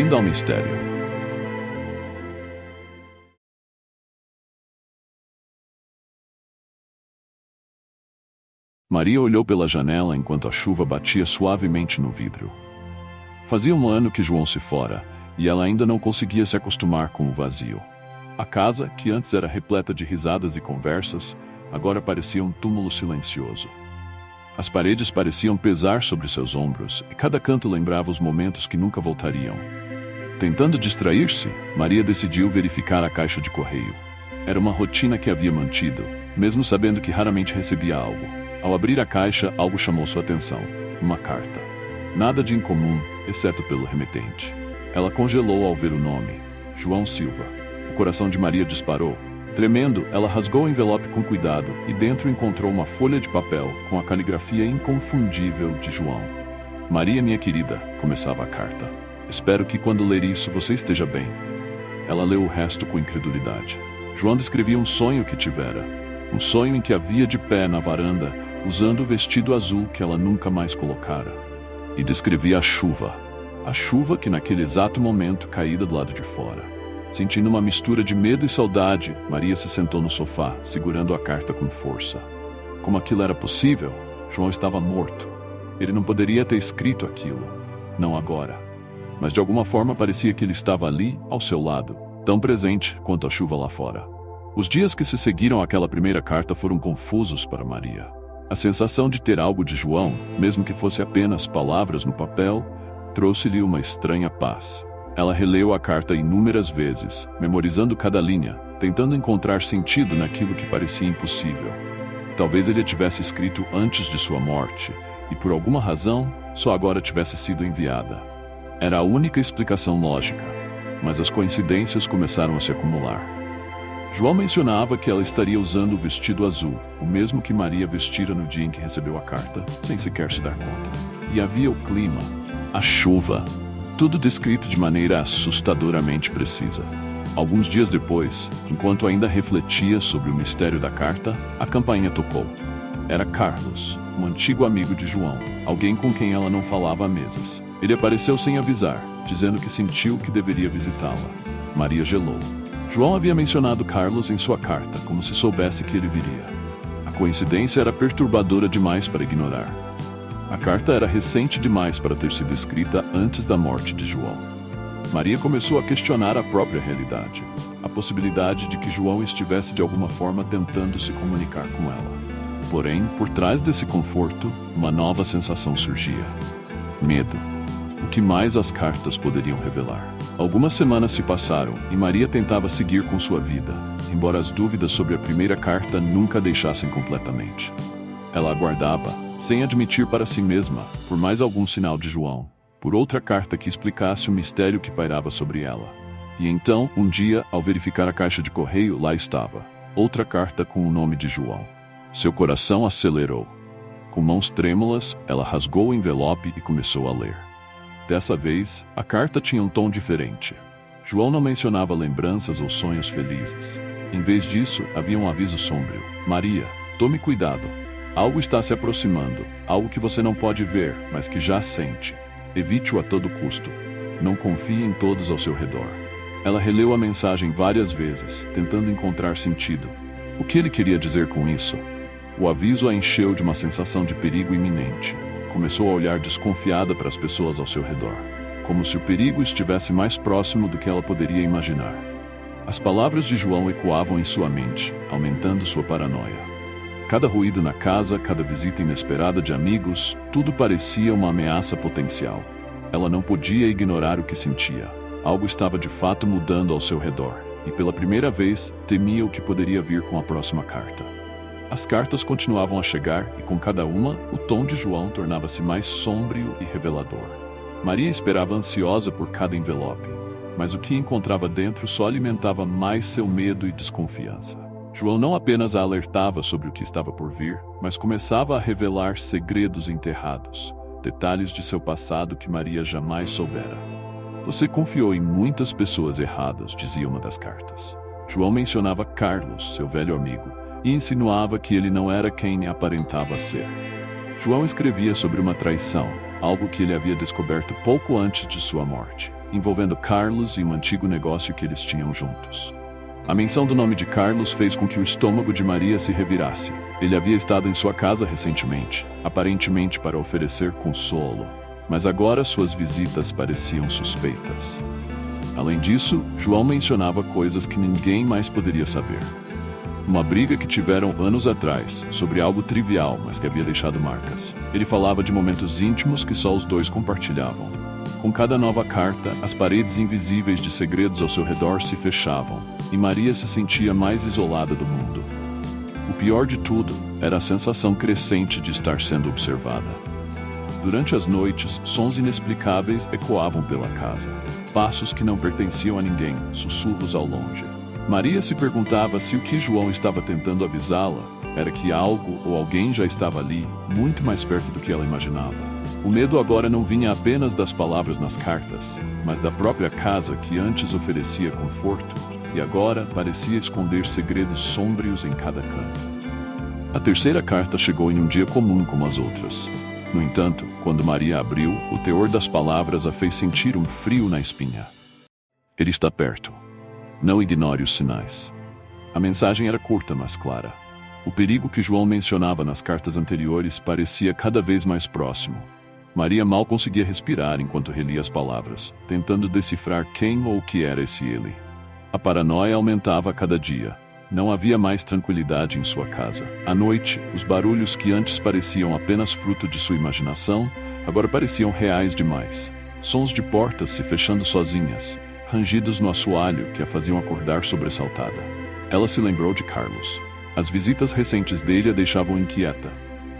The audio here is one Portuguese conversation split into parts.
Bem-vindo ao mistério. Maria olhou pela janela enquanto a chuva batia suavemente no vidro. Fazia um ano que João se fora, e ela ainda não conseguia se acostumar com o vazio. A casa, que antes era repleta de risadas e conversas, agora parecia um túmulo silencioso. As paredes pareciam pesar sobre seus ombros, e cada canto lembrava os momentos que nunca voltariam. Tentando distrair-se, Maria decidiu verificar a caixa de correio. Era uma rotina que havia mantido, mesmo sabendo que raramente recebia algo. Ao abrir a caixa, algo chamou sua atenção. Uma carta. Nada de incomum, exceto pelo remetente. Ela congelou ao ver o nome. João Silva. O coração de Maria disparou. Tremendo, ela rasgou o envelope com cuidado e dentro encontrou uma folha de papel com a caligrafia inconfundível de João. Maria, minha querida, começava a carta. Espero que quando ler isso você esteja bem. Ela leu o resto com incredulidade. João descrevia um sonho que tivera. Um sonho em que havia de pé na varanda, usando o vestido azul que ela nunca mais colocara. E descrevia a chuva. A chuva que naquele exato momento caíra do lado de fora. Sentindo uma mistura de medo e saudade, Maria se sentou no sofá, segurando a carta com força. Como aquilo era possível? João estava morto. Ele não poderia ter escrito aquilo. Não agora. Mas de alguma forma parecia que ele estava ali, ao seu lado, tão presente quanto a chuva lá fora. Os dias que se seguiram àquela primeira carta foram confusos para Maria. A sensação de ter algo de João, mesmo que fosse apenas palavras no papel, trouxe-lhe uma estranha paz. Ela releu a carta inúmeras vezes, memorizando cada linha, tentando encontrar sentido naquilo que parecia impossível. Talvez ele a tivesse escrito antes de sua morte, e por alguma razão, só agora tivesse sido enviada. Era a única explicação lógica, mas as coincidências começaram a se acumular. João mencionava que ela estaria usando o vestido azul, o mesmo que Maria vestira no dia em que recebeu a carta, sem sequer se dar conta. E havia o clima, a chuva, tudo descrito de maneira assustadoramente precisa. Alguns dias depois, enquanto ainda refletia sobre o mistério da carta, a campainha tocou. Era Carlos, um antigo amigo de João, alguém com quem ela não falava há meses. Ele apareceu sem avisar, dizendo que sentiu que deveria visitá-la. Maria gelou. João havia mencionado Carlos em sua carta, como se soubesse que ele viria. A coincidência era perturbadora demais para ignorar. A carta era recente demais para ter sido escrita antes da morte de João. Maria começou a questionar a própria realidade, a possibilidade de que João estivesse de alguma forma tentando se comunicar com ela. Porém, por trás desse conforto, uma nova sensação surgia. Medo. O que mais as cartas poderiam revelar? Algumas semanas se passaram e Maria tentava seguir com sua vida, embora as dúvidas sobre a primeira carta nunca a deixassem completamente. Ela aguardava, sem admitir para si mesma, por mais algum sinal de João, por outra carta que explicasse o mistério que pairava sobre ela. E então, um dia, ao verificar a caixa de correio, lá estava, outra carta com o nome de João. Seu coração acelerou. Com mãos trêmulas, ela rasgou o envelope e começou a ler. Dessa vez, a carta tinha um tom diferente. João não mencionava lembranças ou sonhos felizes. Em vez disso, havia um aviso sombrio. Maria, tome cuidado. Algo está se aproximando, algo que você não pode ver, mas que já sente. Evite-o a todo custo. Não confie em todos ao seu redor. Ela releu a mensagem várias vezes, tentando encontrar sentido. O que ele queria dizer com isso? O aviso a encheu de uma sensação de perigo iminente. Começou a olhar desconfiada para as pessoas ao seu redor, como se o perigo estivesse mais próximo do que ela poderia imaginar. As palavras de João ecoavam em sua mente, aumentando sua paranoia. Cada ruído na casa, cada visita inesperada de amigos, tudo parecia uma ameaça potencial. Ela não podia ignorar o que sentia. Algo estava de fato mudando ao seu redor, e pela primeira vez temia o que poderia vir com a próxima carta. As cartas continuavam a chegar, e com cada uma, o tom de João tornava-se mais sombrio e revelador. Maria esperava ansiosa por cada envelope, mas o que encontrava dentro só alimentava mais seu medo e desconfiança. João não apenas a alertava sobre o que estava por vir, mas começava a revelar segredos enterrados, detalhes de seu passado que Maria jamais soubera. Você confiou em muitas pessoas erradas, dizia uma das cartas. João mencionava Carlos, seu velho amigo, e insinuava que ele não era quem aparentava ser. João escrevia sobre uma traição, algo que ele havia descoberto pouco antes de sua morte. envolvendo Carlos e um antigo negócio que eles tinham juntos. A menção do nome de Carlos fez com que o estômago de Maria se revirasse. Ele havia estado em sua casa recentemente, aparentemente para oferecer consolo, mas agora suas visitas pareciam suspeitas. Além disso, João mencionava coisas que ninguém mais poderia saber. Uma briga que tiveram anos atrás, sobre algo trivial, mas que havia deixado marcas. Ele falava de momentos íntimos que só os dois compartilhavam. Com cada nova carta, as paredes invisíveis de segredos ao seu redor se fechavam, e Maria se sentia mais isolada do mundo. O pior de tudo era a sensação crescente de estar sendo observada. Durante as noites, sons inexplicáveis ecoavam pela casa. Passos que não pertenciam a ninguém, sussurros ao longe. Maria se perguntava se o que João estava tentando avisá-la era que algo ou alguém já estava ali, muito mais perto do que ela imaginava. O medo agora não vinha apenas das palavras nas cartas, mas da própria casa que antes oferecia conforto e agora parecia esconder segredos sômbrios em cada canto. A terceira carta chegou em um dia comum como as outras. No entanto, quando Maria abriu, o teor das palavras a fez sentir um frio na espinha. Ele está perto. Não ignore os sinais. A mensagem era curta, mas clara. O perigo que João mencionava nas cartas anteriores parecia cada vez mais próximo. Maria mal conseguia respirar enquanto relia as palavras, tentando decifrar quem ou o que era esse ele. A paranoia aumentava a cada dia. Não havia mais tranquilidade em sua casa. À noite, os barulhos que antes pareciam apenas fruto de sua imaginação, agora pareciam reais demais. Sons de portas se fechando sozinhas, rangidos no assoalho que a faziam acordar sobressaltada. Ela se lembrou de Carlos. As visitas recentes dele a deixavam inquieta.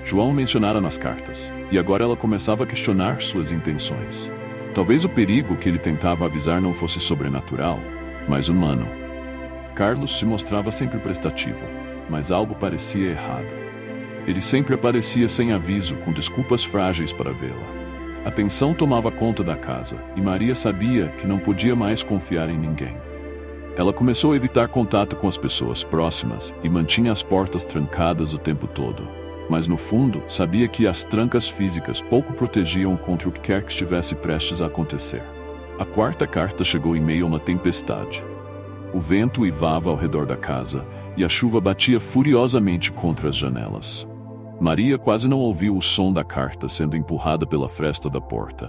João mencionara nas cartas, e agora ela começava a questionar suas intenções. Talvez o perigo que ele tentava avisar não fosse sobrenatural, mas humano. Carlos se mostrava sempre prestativo, mas algo parecia errado. Ele sempre aparecia sem aviso, com desculpas frágeis para vê-la. A tensão tomava conta da casa, e Maria sabia que não podia mais confiar em ninguém. Ela começou a evitar contato com as pessoas próximas e mantinha as portas trancadas o tempo todo. Mas no fundo, sabia que as trancas físicas pouco protegiam contra o que quer que estivesse prestes a acontecer. A quarta carta chegou em meio a uma tempestade. O vento uivava ao redor da casa, e a chuva batia furiosamente contra as janelas. Maria quase não ouviu o som da carta sendo empurrada pela fresta da porta.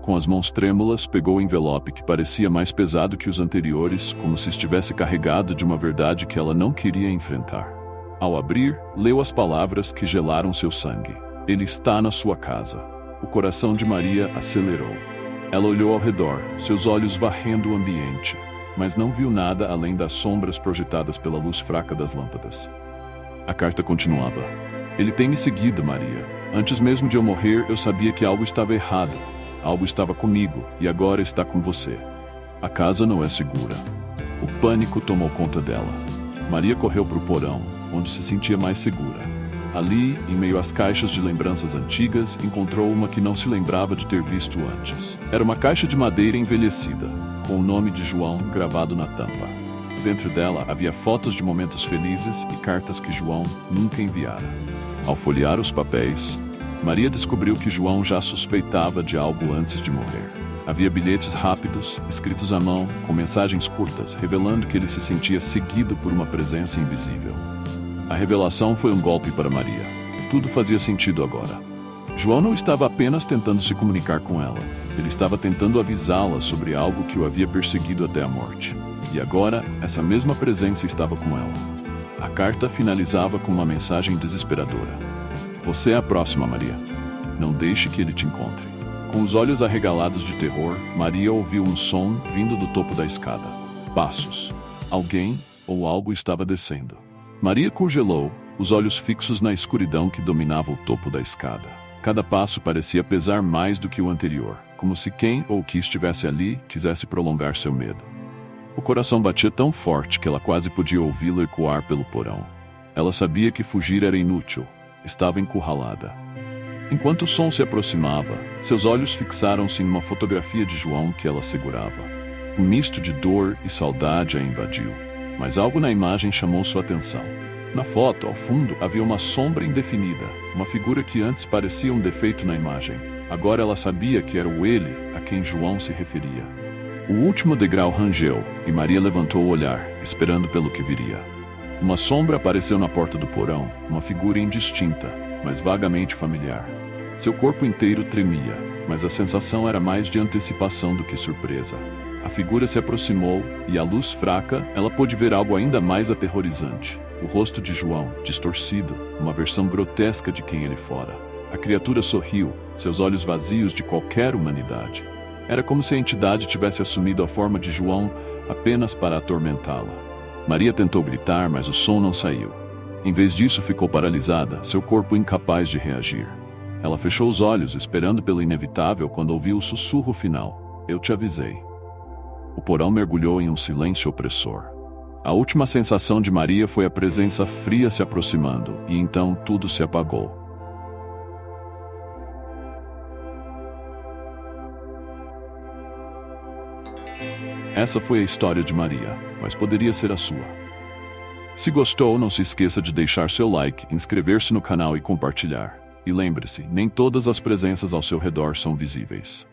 Com as mãos trêmulas, pegou o envelope que parecia mais pesado que os anteriores, como se estivesse carregado de uma verdade que ela não queria enfrentar. Ao abrir, leu as palavras que gelaram seu sangue. Ele está na sua casa. O coração de Maria acelerou. Ela olhou ao redor, seus olhos varrendo o ambiente, mas não viu nada além das sombras projetadas pela luz fraca das lâmpadas. A carta continuava. Ele tem me seguido, Maria. Antes mesmo de eu morrer, eu sabia que algo estava errado. Algo estava comigo, e agora está com você. A casa não é segura. O pânico tomou conta dela. Maria correu para o porão, onde se sentia mais segura. Ali, em meio às caixas de lembranças antigas, encontrou uma que não se lembrava de ter visto antes. Era uma caixa de madeira envelhecida, com o nome de João gravado na tampa. Dentro dela havia fotos de momentos felizes e cartas que João nunca enviara. Ao folhear os papéis, Maria descobriu que João já suspeitava de algo antes de morrer. Havia bilhetes rápidos, escritos à mão, com mensagens curtas, revelando que ele se sentia seguido por uma presença invisível. A revelação foi um golpe para Maria. Tudo fazia sentido agora. João não estava apenas tentando se comunicar com ela. Ele estava tentando avisá-la sobre algo que o havia perseguido até a morte. E agora, essa mesma presença estava com ela. A carta finalizava com uma mensagem desesperadora. Você é a próxima, Maria. Não deixe que ele te encontre. Com os olhos arregalados de terror, Maria ouviu um som vindo do topo da escada. Passos. Alguém ou algo estava descendo. Maria congelou, os olhos fixos na escuridão que dominava o topo da escada. Cada passo parecia pesar mais do que o anterior, como se quem ou o que estivesse ali quisesse prolongar seu medo. O coração batia tão forte que ela quase podia ouvi-lo ecoar pelo porão. Ela sabia que fugir era inútil. Estava encurralada. Enquanto o som se aproximava, seus olhos fixaram-se em uma fotografia de João que ela segurava. Um misto de dor e saudade a invadiu, mas algo na imagem chamou sua atenção. Na foto, ao fundo, havia uma sombra indefinida, uma figura que antes parecia um defeito na imagem. Agora ela sabia que era o ele a quem João se referia. O último degrau rangeu, e Maria levantou o olhar, esperando pelo que viria. Uma sombra apareceu na porta do porão, uma figura indistinta, mas vagamente familiar. Seu corpo inteiro tremia, mas a sensação era mais de antecipação do que surpresa. A figura se aproximou, e à luz fraca, ela pôde ver algo ainda mais aterrorizante. O rosto de João, distorcido, uma versão grotesca de quem ele fora. A criatura sorriu, seus olhos vazios de qualquer humanidade. Era como se a entidade tivesse assumido a forma de João apenas para atormentá-la. Maria tentou gritar, mas o som não saiu. Em vez disso, ficou paralisada, seu corpo incapaz de reagir. Ela fechou os olhos, esperando pelo inevitável, quando ouviu o sussurro final: "Eu te avisei." O porão mergulhou em um silêncio opressor. A última sensação de Maria foi a presença fria se aproximando, e então tudo se apagou. Essa foi a história de Maria, mas poderia ser a sua. Se gostou, não se esqueça de deixar seu like, inscrever-se no canal e compartilhar. E lembre-se, nem todas as presenças ao seu redor são visíveis.